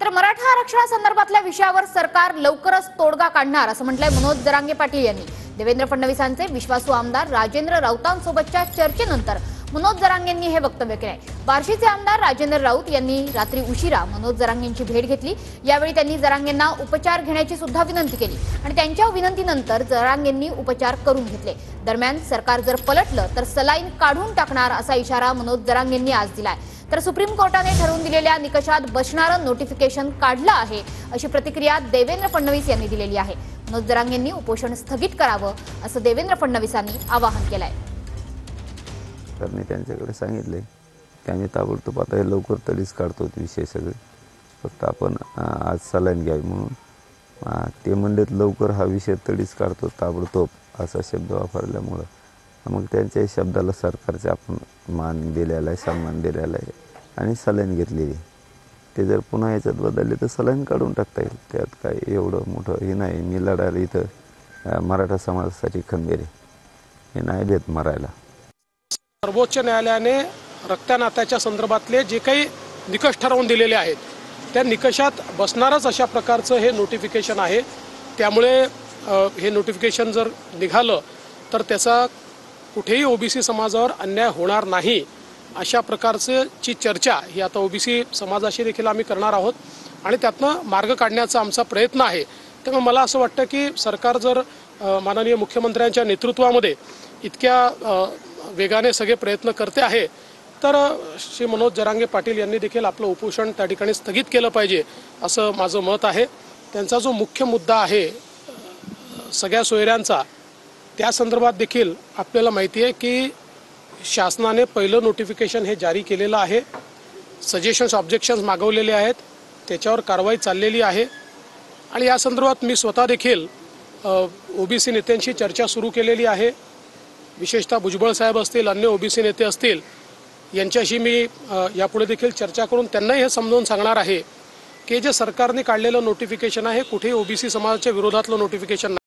तर मराठा आरक्षणासंदर्भातल्या विषयावर सरकार लवकरच तोडगा काढणार असं म्हटलंय मनोज जरांगे पाटील यांनी। देवेंद्र फडणवीसांचे विश्वासू आमदार राजेंद्र राऊतांसोबतच्या चर्चेनंतर मनोज जरांगेंनी हे वक्तव्य केलंय। बार्शीचे आमदार राजेंद्र राऊत यांनी रात्री उशिरा मनोज जरांगेंची भेट घेतली। यावेळी त्यांनी जरांगेंना उपचार घेण्याची सुद्धा विनंती केली आणि त्यांच्या विनंतीनंतर जरांगेंनी उपचार करून घेतले। दरम्यान सरकार जर पलटलं तर सलाईन काढून टाकणार असा इशारा मनोज जरांगेंनी आज दिलाय। तर सुप्रीम कोर्टाने ठरवून दिलेल्या निकषात बसणारं नोटिफिकेशन काढलं आहे अशी प्रतिक्रिया देवेंद्र फडणवीस यांनी दिलेली आहे। मनोज जरांगेंनी उपोषण स्थगित करावं असं देवेंद्र फडणवीसांनी आवाहन केलंय। सरकारने त्यांच्याकडे सांगितले की आम्ही ताबडतोब आता हे लवकर तडीस काढतो विषय सगळे, फक्त आपण आज सलाईन घ्यावी म्हणून ते म्हणलेत लवकर हा विषय तडीस काढतो ताबडतोब असा शब्द वापरल्यामुळं मग त्यांच्या शब्दाला सरकारचे आपण मान दिलेला आहे, सन्मान दिलेला आहे आणि सलाईन घेतलेली। ते जर पुन्हा याच्यात बदलले तर सलाईन काढून टाकता येईल, त्यात काय एवढं मोठं हे नाही। मी लढायला इथं मराठा समाजासाठी खंबीर आहे, हे नाही देत मरायला। सर्वोच्च न्यायालयाने रक्तनात्याच्या संदर्भातले जे काही निकष ठरवून दिलेले आहेत त्या निकषात बसणारच अशा प्रकारचं हे नोटिफिकेशन आहे। त्यामुळे हे नोटिफिकेशन जर निघालं तर त्याचा कुठेही ओबीसी समाजावर अन्याय होणार नाही अशा प्रकारची चर्चा ही आता ओबीसी समाजाशी देखील आम्ही करणार आहोत आणि त्यातनं मार्ग काढण्याचा आमचा प्रयत्न आहे। त्यामुळे मला असं वाटतं की सरकार जर माननीय मुख्यमंत्र्यांच्या नेतृत्वामध्ये इतक्या वेगाने सगळे प्रयत्न करते आहे तर श्री मनोज जरांगे पाटील यांनी देखील आपलं उपोषण त्या ठिकाणी स्थगित केलं पाहिजे असं माझं मत आहे। त्यांचा जो मुख्य मुद्दा आहे सगळ्या सोयऱ्यांचा, त्या संदर्भात देखील आपल्याला माहिती आहे की शासनाने पहिलं नोटिफिकेशन हे जारी केलेलं आहे। सजेशन्स ऑब्जेक्शन्स मागवलेले आहेत, त्याच्यावर कारवाई चाललेली आहे आणि या संदर्भात मी स्वतः देखील ओबीसी नेत्यांशी चर्चा सुरू केलेली आहे। विशेषतः भुजबळ साहेब असतील, अन्य ओबीसी नेते असतील यांच्याशी मी यापुढे देखील चर्चा करून त्यांनाही हे समजावून सांगणार आहे की जे सरकारने काढलेलं नोटिफिकेशन आहे कुठेही ओबीसी समाजाच्या विरोधातलं नोटिफिकेशन